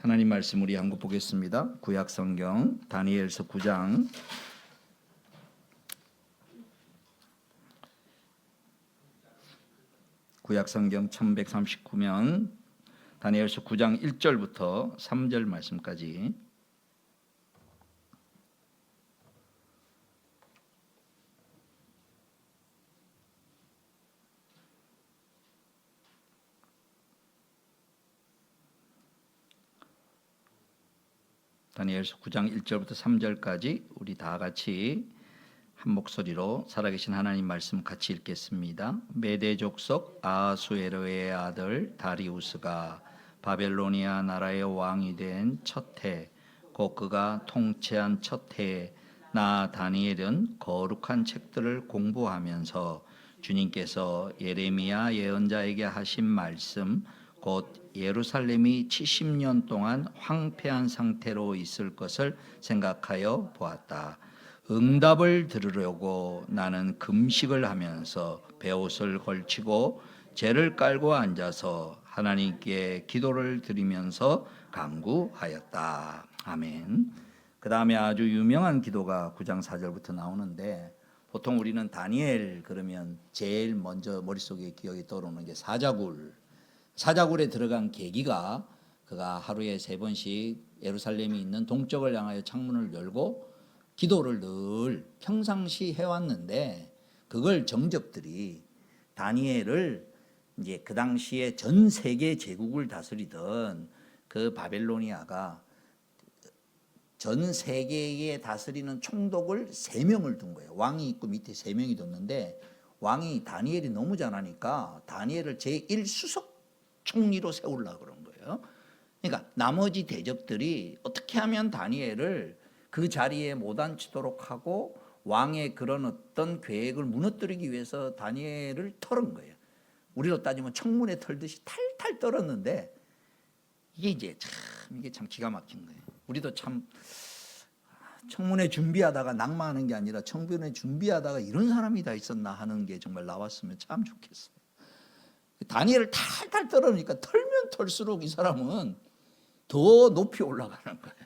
하나님 말씀 우리 한번 보겠습니다. 구약 성경 다니엘서 9장 구약 성경 1139면 다니엘서 9장 1절부터 3절 말씀까지 다니엘서 9장 1절부터 3절까지 우리 다 같이 한 목소리로 살아계신 하나님 말씀 같이 읽겠습니다. 메대 족속 아하수에로의 아들 다리우스가 바벨로니아 나라의 왕이 된 첫 해, 곧 그가 통치한 첫 해에 나 다니엘은 거룩한 책들을 공부하면서 주님께서 예레미야 예언자에게 하신 말씀, 곧 예루살렘이 70년 동안 황폐한 상태로 있을 것을 생각하여 보았다. 응답을 들으려고 나는 금식을 하면서 베옷을 걸치고 재를 깔고 앉아서 하나님께 기도를 드리면서 간구하였다. 아멘. 그 다음에 아주 유명한 기도가 9장 4절부터 나오는데, 보통 우리는 다니엘 그러면 제일 먼저 머릿속에 기억이 떠오르는 게 사자굴에 들어간 계기가, 그가 하루에 3번씩 예루살렘이 있는 동쪽을 향하여 창문을 열고 기도를 늘 평상시 해왔는데, 그걸 정적들이 다니엘을 이제 그 당시에 전 세계 제국을 다스리던 그 바벨로니아가 전 세계에 다스리는 총독을 3명을 둔 거예요. 왕이 있고 밑에 3명이 뒀는데, 왕이 다니엘이 너무 잘하니까 다니엘을 제1수석 총리로 세우려고 그런 거예요. 그러니까 나머지 대접들이 어떻게 하면 다니엘을 그 자리에 못 앉히도록 하고 왕의 그런 어떤 계획을 무너뜨리기 위해서 다니엘을 털은 거예요. 우리로 따지면 청문회 털듯이 탈탈 떨었는데, 이게 참 기가 막힌 거예요. 우리도 참 청문회 준비하다가 낙마하는 게 아니라 청문회 준비하다가 이런 사람이 다 있었나 하는 게 정말 나왔으면 참 좋겠어요. 다니엘을 탈탈 떨으니까 털면 털수록 이 사람은 더 높이 올라가는 거예요.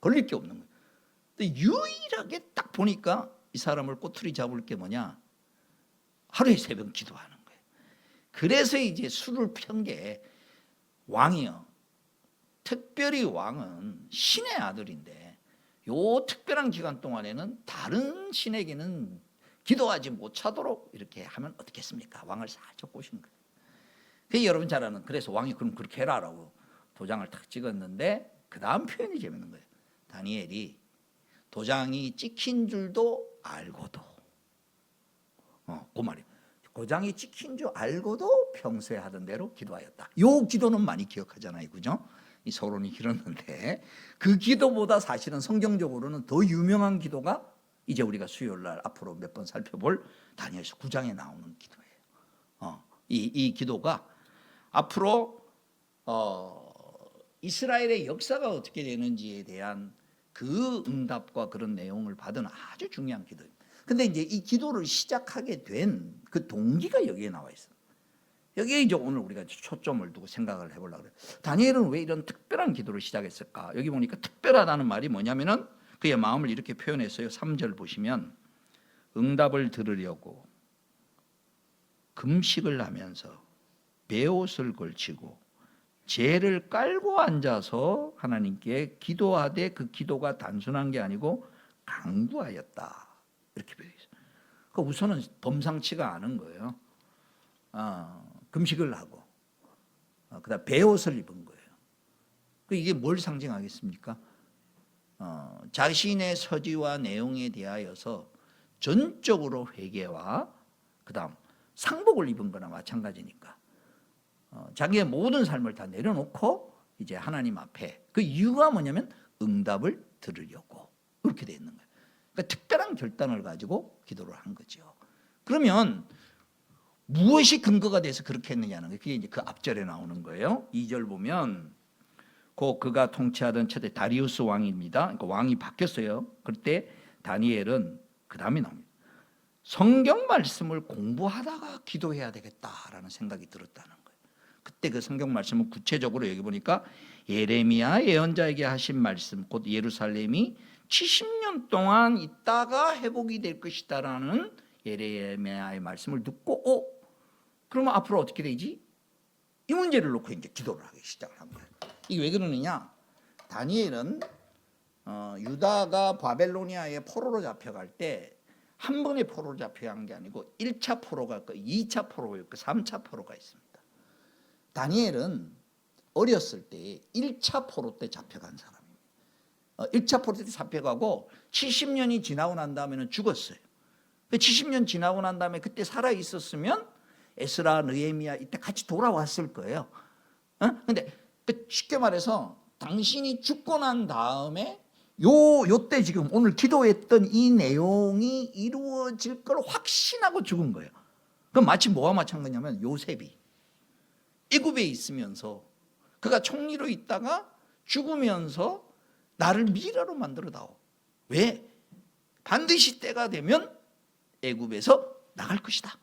걸릴 게 없는 거예요. 근데 유일하게 딱 보니까 이 사람을 꼬투리 잡을 게 뭐냐? 하루에 3번 기도하는 거예요. 그래서 이제 수를 편 게, 왕이요, 특별히 왕은 신의 아들인데 요 특별한 기간 동안에는 다른 신에게는 기도하지 못하도록 이렇게 하면 어떻겠습니까? 왕을 살짝 꼬시는 거예요. 그게 여러분 잘 아는, 그래서 왕이 그럼 그렇게 해라라고 도장을 탁 찍었는데, 그 다음 표현이 재밌는 거예요. 다니엘이 도장이 찍힌 줄도 알고도, 그 말이에요. 도장이 찍힌 줄 알고도 평소에 하던 대로 기도하였다. 요 기도는 많이 기억하잖아요, 그죠? 이 서론이 길었는데, 그 기도보다 사실은 성경적으로는 더 유명한 기도가 이제 우리가 수요일 날 앞으로 몇 번 살펴볼 다니엘서 9장에 나오는 기도예요. 이 기도가 앞으로 이스라엘의 역사가 어떻게 되는지에 대한 그 응답과 그런 내용을 받은 아주 중요한 기도입니다. 근데 이제 이 기도를 시작하게 된 그 동기가 여기에 나와 있어요. 여기에 이제 오늘 우리가 초점을 두고 생각을 해보려고 그래요. 다니엘은 왜 이런 특별한 기도를 시작했을까? 여기 보니까 특별하다는 말이 뭐냐면은 그의 마음을 이렇게 표현했어요. 3절 보시면, 응답을 들으려고 금식을 하면서 베옷을 걸치고 재를 깔고 앉아서 하나님께 기도하되, 그 기도가 단순한 게 아니고 간구하였다, 이렇게 표현했어요. 그러니까 우선은 범상치가 않은 거예요. 금식을 하고 그다음 베옷을 입은 거예요. 이게 뭘 상징하겠습니까? 자신의 서지와 내용에 대하여서 전적으로 회개와 그다음 상복을 입은 거나 마찬가지니까, 자기의 모든 삶을 다 내려놓고 이제 하나님 앞에, 그 이유가 뭐냐면 응답을 들으려고 그렇게 돼 있는 거예요. 그러니까 특별한 결단을 가지고 기도를 한 거죠. 그러면 무엇이 근거가 돼서 그렇게 했느냐는 거예요. 그게 이제 그 앞절에 나오는 거예요. 2절 보면, 곧 그가 통치하던 첫해 다리우스 왕입니다. 그러니까 왕이 바뀌었어요. 그때 다니엘은 그 다음에 나옵니다. 성경 말씀을 공부하다가 기도해야 되겠다라는 생각이 들었다는 거예요. 그때 그 성경 말씀은 구체적으로 여기 보니까 예레미야 예언자에게 하신 말씀, 곧 예루살렘이 70년 동안 있다가 회복이 될 것이다라는 예레미야의 말씀을 듣고, 그러면 앞으로 어떻게 되지? 이 문제를 놓고 이제 기도를 하기 시작을 합니다. 이게 왜 그러느냐? 다니엘은 유다가 바벨로니아의 포로로 잡혀갈 때 한 번의 포로로 잡혀간 게 아니고 1차 포로가 있고 2차 포로가 있고 3차 포로가 있습니다. 다니엘은 어렸을 때 1차 포로 때 잡혀간 사람입니다. 1차 포로 때 잡혀가고 70년이 지나고 난 다음에는 죽었어요. 70년 지나고 난 다음에 그때 살아 있었으면 에스라, 느헤미야 이때 같이 돌아왔을 거예요. 근데 쉽게 말해서 당신이 죽고 난 다음에 요때 지금 오늘 기도했던 이 내용이 이루어질 걸 확신하고 죽은 거예요. 그럼 마치 뭐와 마찬가지냐면 요셉이 애굽에 있으면서 그가 총리로 있다가 죽으면서 나를 미라로 만들어 다오. 왜? 반드시 때가 되면 애굽에서 나갈 것이다.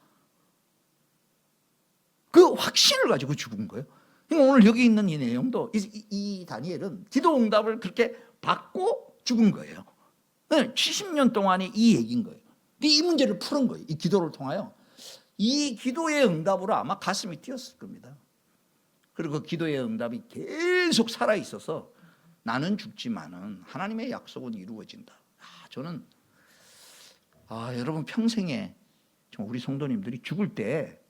그 확신을 가지고 죽은 거예요. 그러니까 오늘 여기 있는 이 내용도 이 다니엘은 기도 응답을 그렇게 받고 죽은 거예요. 70년 동안의 이 얘기인 거예요. 이 문제를 푸는 거예요. 이 기도를 통하여 이 기도의 응답으로 아마 가슴이 뛰었을 겁니다. 그리고 그 기도의 응답이 계속 살아 있어서 나는 죽지만은 하나님의 약속은 이루어진다. 저는 여러분 평생에 우리 성도님들이 죽을 때,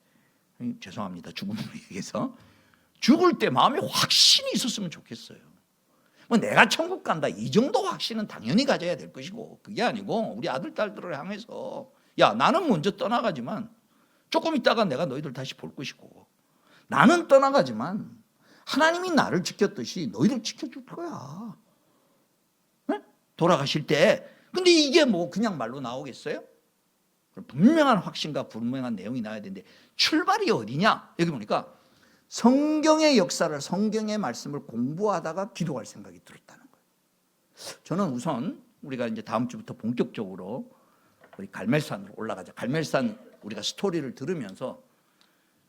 죄송합니다, 죽음을 얘기해서 죽을 때 마음에 확신이 있었으면 좋겠어요. 뭐 내가 천국 간다 이 정도 확신은 당연히 가져야 될 것이고, 그게 아니고 우리 아들 딸들을 향해서 야 나는 먼저 떠나가지만 조금 있다가 내가 너희들 다시 볼 것이고, 나는 떠나가지만 하나님이 나를 지켰듯이 너희들 지켜줄 거야. 네? 돌아가실 때. 근데 이게 뭐 그냥 말로 나오겠어요? 분명한 확신과 분명한 내용이 나와야 되는데 출발이 어디냐? 여기 보니까 성경의 역사를, 성경의 말씀을 공부하다가 기도할 생각이 들었다는 거예요. 저는 우선 우리가 이제 다음 주부터 본격적으로 우리 갈멜산으로 올라가자. 갈멜산 우리가 스토리를 들으면서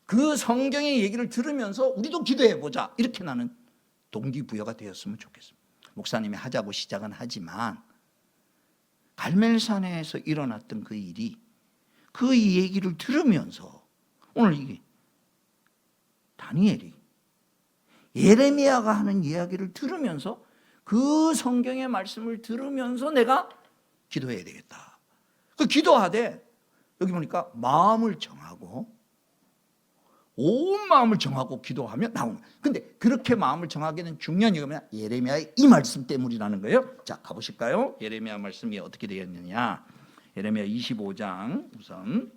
그 성경의 얘기를 들으면서 우리도 기도해보자, 이렇게 나는 동기부여가 되었으면 좋겠습니다. 목사님이 하자고 시작은 하지만 갈멜산에서 일어났던 그 일이, 그 얘기를 들으면서 오늘 이게 다니엘이 예레미야가 하는 이야기를 들으면서 그 성경의 말씀을 들으면서 내가 기도해야 되겠다. 그 기도하되 여기 보니까 마음을 정하고 온 마음을 정하고 기도하면 나오는. 근데 그렇게 마음을 정하기는 중요한 이유가 예레미야의 이 말씀 때문이라는 거예요. 자, 가보실까요? 예레미야 말씀이 어떻게 되었느냐. 예레미야 25장, 우선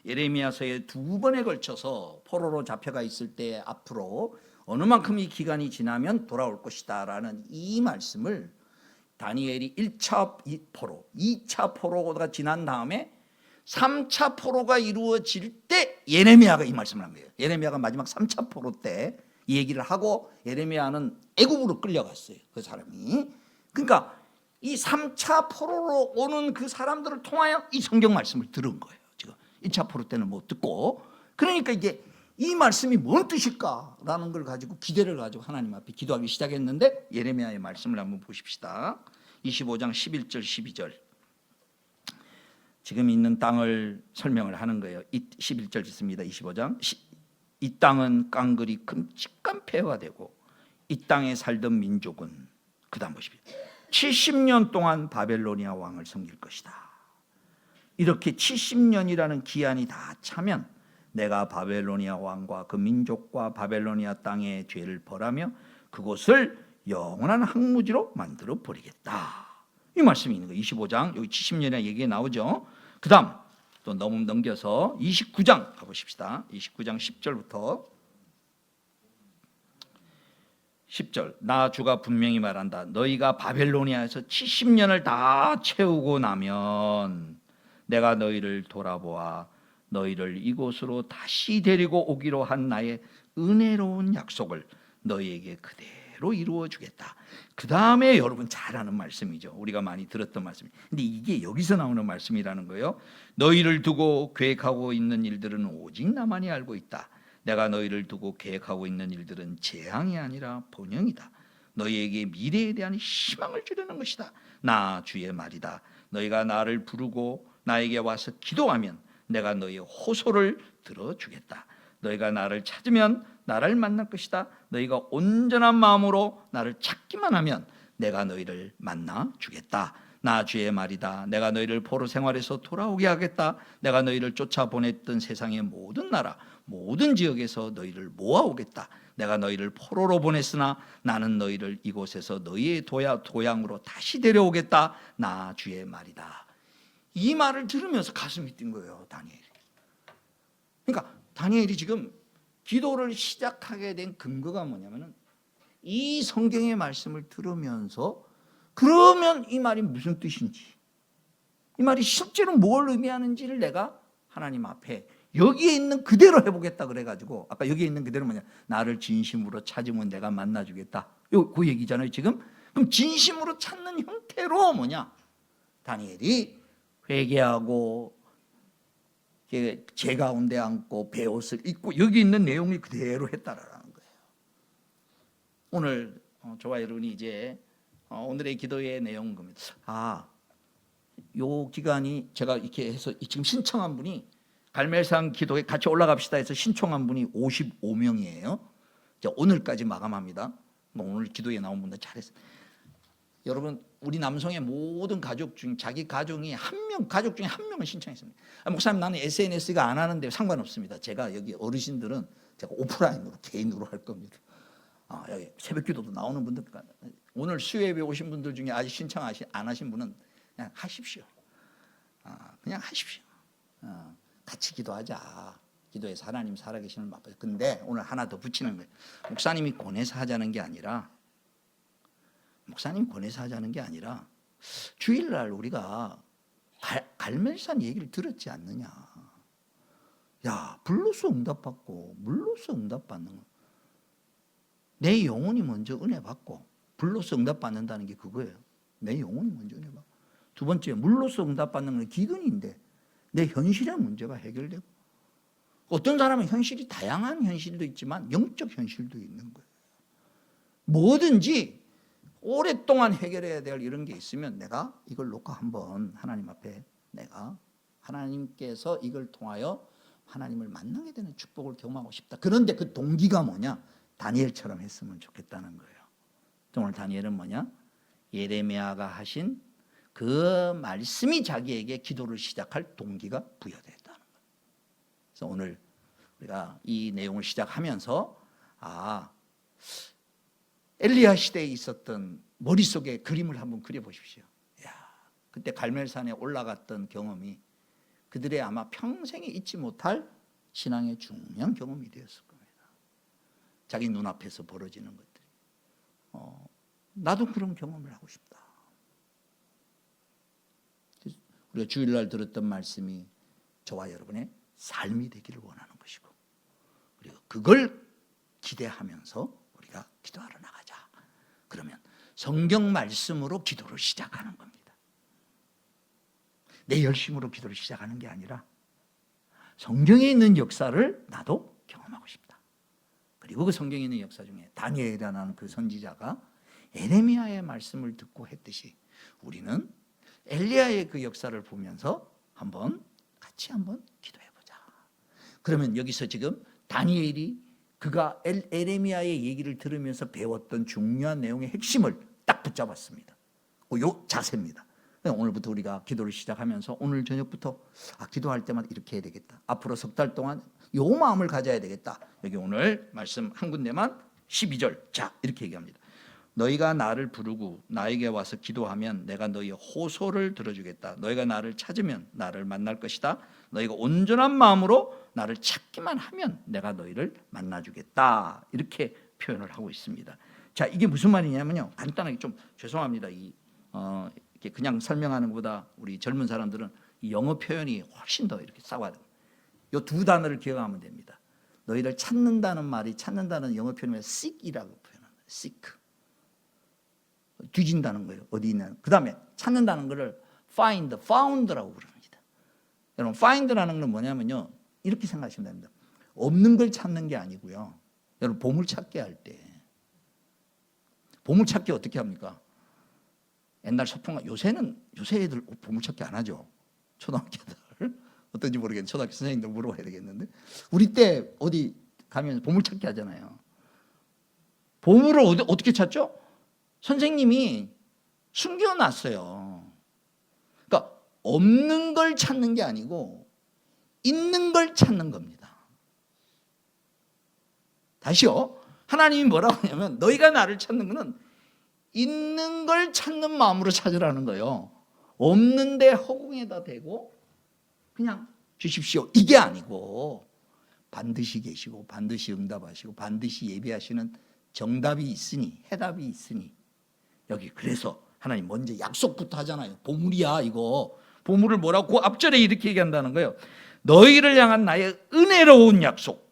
예레미야서에 두 번에 걸쳐서 포로로 잡혀가 있을 때 앞으로 어느 만큼 이 기간이 지나면 돌아올 것이다 라는 이 말씀을 다니엘이 1차 포로, 2차 포로가 지난 다음에 3차 포로가 이루어질 때 예레미야가 이 말씀을 한 거예요. 예레미야가 마지막 3차 포로 때 이 얘기를 하고, 예레미야는 애굽으로 끌려갔어요, 그 사람이. 그러니까 이 3차 포로로 오는 그 사람들을 통하여 이 성경 말씀을 들은 거예요. 지금 1차 포로 때는 못 듣고. 그러니까 이게 이 말씀이 뭔 뜻일까라는 걸 가지고 기대를 가지고 하나님 앞에 기도하기 시작했는데, 예레미야의 말씀을 한번 보십시다. 25장 11절 12절 지금 있는 땅을 설명을 하는 거예요. 11절 있습니다. 25장 이 땅은 깡그리 끔찍한 폐허가 되고 이 땅에 살던 민족은, 그 다음 보십시오, 70년 동안 바벨로니아 왕을 섬길 것이다. 이렇게 70년이라는 기한이 다 차면 내가 바벨로니아 왕과 그 민족과 바벨로니아 땅의 죄를 벌하며 그곳을 영원한 황무지로 만들어 버리겠다. 이 말씀이 있는 거예요. 25장 여기 70년의 얘기가 나오죠. 그 다음 또 너무 넘겨서 29장 가보십시다. 29장 10절부터 10절 나 주가 분명히 말한다. 너희가 바벨로니아에서 70년을 다 채우고 나면 내가 너희를 돌아보아 너희를 이곳으로 다시 데리고 오기로 한 나의 은혜로운 약속을 너희에게 그대로 이루어 주겠다. 그 다음에 여러분 잘 아는 말씀이죠. 우리가 많이 들었던 말씀이. 근데 이게 여기서 나오는 말씀이라는 거예요. 너희를 두고 계획하고 있는 일들은 오직 나만이 알고 있다. 내가 너희를 두고 계획하고 있는 일들은 재앙이 아니라 번영이다. 너희에게 미래에 대한 희망을 주려는 것이다. 나 주의 말이다. 너희가 나를 부르고 나에게 와서 기도하면 내가 너희의 호소를 들어주겠다. 너희가 나를 찾으면 나를 만날 것이다. 너희가 온전한 마음으로 나를 찾기만 하면 내가 너희를 만나 주겠다. 나 주의 말이다. 내가 너희를 포로 생활에서 돌아오게 하겠다. 내가 너희를 쫓아보냈던 세상의 모든 나라 모든 지역에서 너희를 모아오겠다. 내가 너희를 포로로 보냈으나 나는 너희를 이곳에서 너희의 도양으로 다시 데려오겠다. 나 주의 말이다. 이 말을 들으면서 가슴이 뛴 거예요, 다니엘이. 그러니까 다니엘이 지금 기도를 시작하게 된 근거가 뭐냐면은 이 성경의 말씀을 들으면서 그러면 이 말이 무슨 뜻인지, 이 말이 실제로 뭘 의미하는지를 내가 하나님 앞에 여기에 있는 그대로 해보겠다 그래가지고, 아까 여기에 있는 그대로 뭐냐, 나를 진심으로 찾으면 내가 만나주겠다, 그 얘기잖아요 지금. 그럼 진심으로 찾는 형태로 뭐냐, 다니엘이 회개하고 제 가운데 앉고 베옷을 입고 여기 있는 내용이 그대로 했다라는 거예요. 오늘 저와 여러분이 이제 오늘의 기도의 내용은 겁니다. 요 기간이 제가 이렇게 해서 지금 신청한 분이 갈멜산 기도에 같이 올라갑시다 해서 신청한 분이 55명이에요. 오늘까지 마감합니다. 오늘 기도에 나온 분들 잘했어요. 여러분, 우리 남성의 모든 가족 중 자기 가족이 가족 중에 한 명은 신청했습니다. 목사님, 나는 SNS가 안 하는데 상관없습니다. 제가 여기 어르신들은 제가 오프라인으로 개인으로 할 겁니다. 여기 새벽 기도도 나오는 분들, 오늘 수요예배 오신 분들 중에 아직 신청 안 하신 분은 그냥 하십시오. 그냥 하십시오. 같이 기도하자. 기도에서 하나님 살아계시는 맛보자. 근데 오늘 하나 더 붙이는 거예요. 목사님이 권해서 하자는 게 아니라, 주일날 우리가 갈멜산 얘기를 들었지 않느냐. 야, 불로서 응답받고 물로서 응답받는 거, 내 영혼이 먼저 은혜 받고 불로서 응답받는다는 게 그거예요. 내 영혼이 먼저 은혜 받고, 두 번째 물로서 응답받는 건 기근인데 내 현실의 문제가 해결되고, 어떤 사람은 현실이 다양한 현실도 있지만 영적 현실도 있는 거예요. 뭐든지 오랫동안 해결해야 될 이런 게 있으면 내가 이걸 놓고 한번 하나님 앞에 내가 하나님께서 이걸 통하여 하나님을 만나게 되는 축복을 경험하고 싶다. 그런데 그 동기가 뭐냐? 다니엘처럼 했으면 좋겠다는 거예요. 오늘 다니엘은 뭐냐? 예레미야가 하신 그 말씀이 자기에게 기도를 시작할 동기가 부여됐다는 거예요. 그래서 오늘 우리가 이 내용을 시작하면서 엘리야 시대에 있었던 머릿속에 그림을 한번 그려보십시오. 그때 갈멜산에 올라갔던 경험이 그들의 아마 평생에 잊지 못할 신앙의 중요한 경험이 되었을 겁니다. 자기 눈앞에서 벌어지는 것들이. 나도 그런 경험을 하고 싶다. 우리가 주일날 들었던 말씀이 저와 여러분의 삶이 되기를 원하는 것이고, 그리고 그걸 기대하면서 우리가 기도하러 나가자. 그러면 성경 말씀으로 기도를 시작하는 겁니다. 내 열심으로 기도를 시작하는 게 아니라 성경에 있는 역사를 나도 경험하고 싶다. 그리고 그 성경에 있는 역사 중에 다니엘이라는 그 선지자가 예레미야의 말씀을 듣고 했듯이 우리는 엘리야의 그 역사를 보면서 같이 한번 기도해보자. 그러면 여기서 지금 다니엘이 그가 예레미야의 얘기를 들으면서 배웠던 중요한 내용의 핵심을 딱 붙잡았습니다. 요 자세입니다. 오늘부터 우리가 기도를 시작하면서 오늘 저녁부터 기도할 때마다 이렇게 해야 되겠다. 앞으로 석 달 동안 요 마음을 가져야 되겠다. 여기 오늘 말씀 한 군데만 12절. 자, 이렇게 얘기합니다. 너희가 나를 부르고 나에게 와서 기도하면 내가 너희의 호소를 들어주겠다. 너희가 나를 찾으면 나를 만날 것이다. 너희가 온전한 마음으로 나를 찾기만 하면 내가 너희를 만나주겠다. 이렇게 표현을 하고 있습니다. 자, 이게 무슨 말이냐면요, 간단하게 좀 죄송합니다. 이렇게 그냥 설명하는 것보다 우리 젊은 사람들은 이 영어 표현이 훨씬 더 이렇게 싸워야 돼요. 이 두 단어를 기억하면 됩니다. 너희를 찾는다는 말이, 찾는다는 영어 표현은 seek이라고 표현합니다. seek. 뒤진다는 거예요. 어디 있는. 그 다음에 찾는다는 거를 found라고 부릅니다. 여러분, find라는 건 뭐냐면요, 이렇게 생각하시면 됩니다. 없는 걸 찾는 게 아니고요. 여러분 보물찾기 할 때 보물찾기 어떻게 합니까? 옛날 소풍 요새 애들 보물찾기 안 하죠. 초등학교들 어떤지 모르겠는데 초등학교 선생님들 물어봐야 되겠는데 우리 때 어디 가면 보물찾기 하잖아요. 보물을 어떻게 찾죠? 선생님이 숨겨놨어요. 그러니까 없는 걸 찾는 게 아니고 있는 걸 찾는 겁니다. 다시요. 하나님이 뭐라고 하냐면 너희가 나를 찾는 것은 있는 걸 찾는 마음으로 찾으라는 거예요. 없는데 허공에다 대고 그냥 주십시오 이게 아니고 반드시 계시고 반드시 응답하시고 반드시 예비하시는 정답이 있으니 해답이 있으니 여기 그래서 하나님 먼저 약속부터 하잖아요. 보물이야 이거. 보물을 뭐라고? 그 앞절에 이렇게 얘기한다는 거예요. 너희를 향한 나의 은혜로운 약속.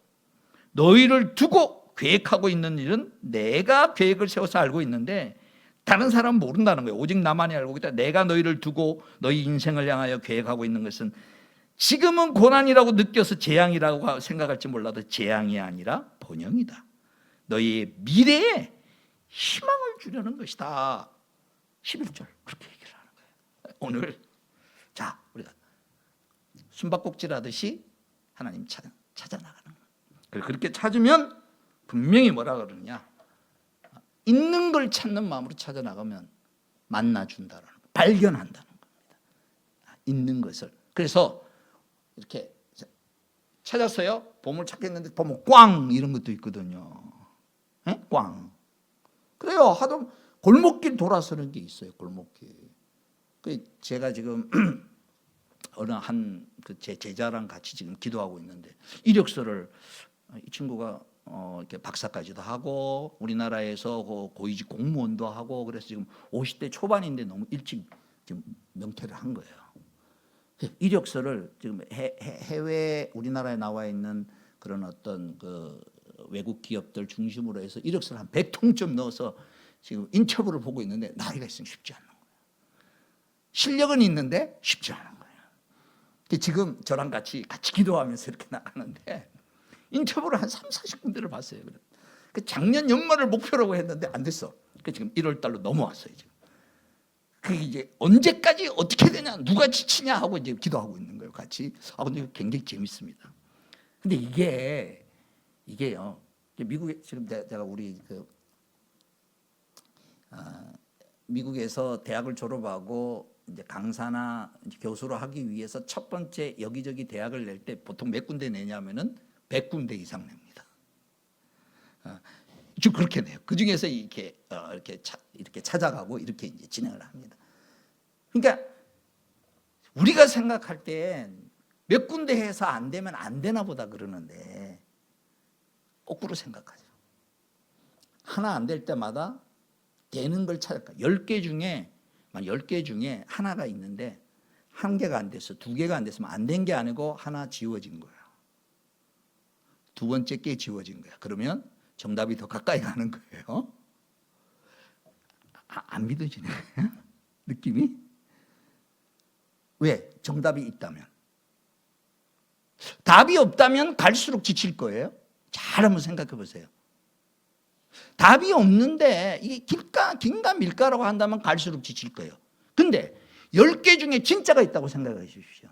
너희를 두고 계획하고 있는 일은 내가 계획을 세워서 알고 있는데 다른 사람은 모른다는 거예요. 오직 나만이 알고 있다. 내가 너희를 두고 너희 인생을 향하여 계획하고 있는 것은 지금은 고난이라고 느껴서 재앙이라고 생각할지 몰라도 재앙이 아니라 번영이다. 너희의 미래에 희망을 주려는 것이다. 11절 그렇게 얘기를 하는 거예요. 오늘 자 우리가 숨바꼭질 하듯이 하나님 찾아 나가는 거예요. 그렇게 찾으면 분명히 뭐라 그러느냐? 있는 걸 찾는 마음으로 찾아 나가면 만나준다라는 거, 발견한다는 겁니다. 있는 것을. 그래서 이렇게 찾았어요. 보물 찾겠는데 보면 꽝 이런 것도 있거든요. 에? 꽝. 그래요. 하도 골목길 돌아서는 게 있어요. 골목길. 제가 지금 어느 한 제 제자랑 같이 지금 기도하고 있는데 이력서를 이 친구가 이렇게 박사까지도 하고 우리나라에서 고위직 공무원도 하고 그래서 지금 50대 초반인데 너무 일찍 지금 명퇴를 한 거예요. 이력서를 지금 해외 우리나라에 나와 있는 그런 어떤 그 외국 기업들 중심으로 해서 이력서를 한 100통쯤 넣어서 지금 인터뷰를 보고 있는데 나이가 있으면 쉽지 않은 거예요. 실력은 있는데 쉽지 않은 거예요. 지금 저랑 같이 기도하면서 이렇게 나가는데 인터뷰를 한 30-40군데를 봤어요. 작년 연말을 목표라고 했는데 안 됐어. 지금 1월 달로 넘어왔어요. 지금. 그게 이제 언제까지 어떻게 되냐, 누가 지치냐 하고 이제 기도하고 있는 거예요. 같이. 근데 이거 굉장히 재밌습니다. 근데 이게요. 미국에 지금 제가 우리 미국에서 대학을 졸업하고 이제 강사나 이제 교수로 하기 위해서 첫 번째 여기저기 대학을 낼 때 보통 몇 군데 내냐면은 100군데 이상 냅니다. 좀 그렇게 내요. 그 중에서 이렇게 찾아가고 이렇게 이제 진행을 합니다. 그러니까 우리가 생각할 땐 몇 군데 해서 안 되면 안 되나 보다 그러는데 거꾸로 생각하죠. 하나 안 될 때마다 되는 걸 찾을까. 10개 중에 하나가 있는데 한 개가 안 돼서 2개가 안 됐으면 안 된 게 아니고 하나 지워진 거예요. 두 번째 게 지워진 거야. 그러면 정답이 더 가까이 가는 거예요. 안 믿어지네. 느낌이? 왜? 정답이 있다면. 답이 없다면 갈수록 지칠 거예요. 잘 한번 생각해 보세요. 답이 없는데 이게 긴가 밀가라고 한다면 갈수록 지칠 거예요. 근데 10개 중에 진짜가 있다고 생각해 주십시오.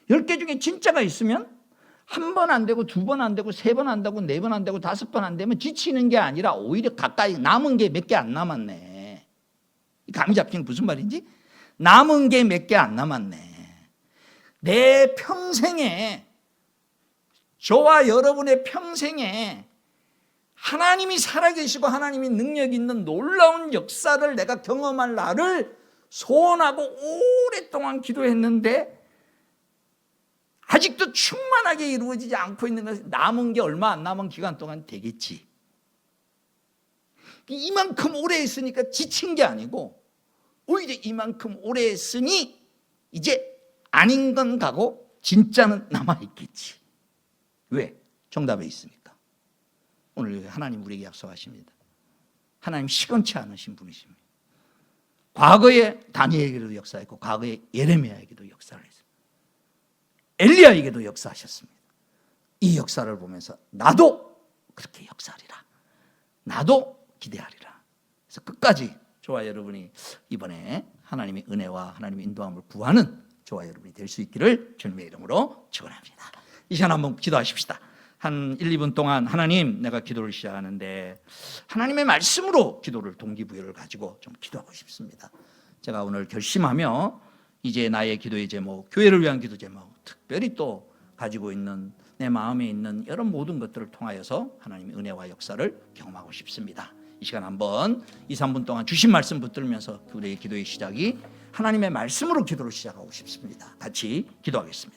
10개 중에 진짜가 있으면 한 번 안 되고 2번 안 되고 3번 안 되고 4번 안 되고 5번 안 되면 지치는 게 아니라 오히려 가까이 남은 게 몇 개 안 남았네. 감이 잡히는 무슨 말인지? 남은 게 몇 개 안 남았네. 내 평생에 저와 여러분의 평생에 하나님이 살아계시고 하나님이 능력 있는 놀라운 역사를 내가 경험할 날을 소원하고 오랫동안 기도했는데 아직도 충만하게 이루어지지 않고 있는 것은 남은 게 얼마 안 남은 기간 동안 되겠지. 이만큼 오래 했으니까 지친 게 아니고 오히려 이만큼 오래 했으니 이제 아닌 건 가고 진짜는 남아있겠지. 왜? 정답에 있으니까. 오늘 하나님 우리에게 약속하십니다. 하나님 시건치 않으신 분이십니다. 과거에 다니엘에게도 역사했고 과거에 예레미야에게도 역사를 했습니다. 엘리야에게도 역사하셨습니다. 이 역사를 보면서 나도 그렇게 역사하리라, 나도 기대하리라. 그래서 끝까지 저와 여러분이 이번에 하나님의 은혜와 하나님의 인도함을 구하는 저와 여러분이 될 수 있기를 주님의 이름으로 축원합니다. 이 시간 한번 기도하십시다. 한 1, 2분 동안 하나님, 내가 기도를 시작하는데 하나님의 말씀으로 기도를 동기부여를 가지고 좀 기도하고 싶습니다. 제가 오늘 결심하며 이제 나의 기도의 제목, 교회를 위한 기도 제목, 특별히 또 가지고 있는 내 마음에 있는 여러 모든 것들을 통하여서 하나님의 은혜와 역사를 경험하고 싶습니다. 이 시간 한번 2, 3분 동안 주신 말씀 붙들면서 우리의 기도의 시작이 하나님의 말씀으로 기도를 시작하고 싶습니다. 같이 기도하겠습니다.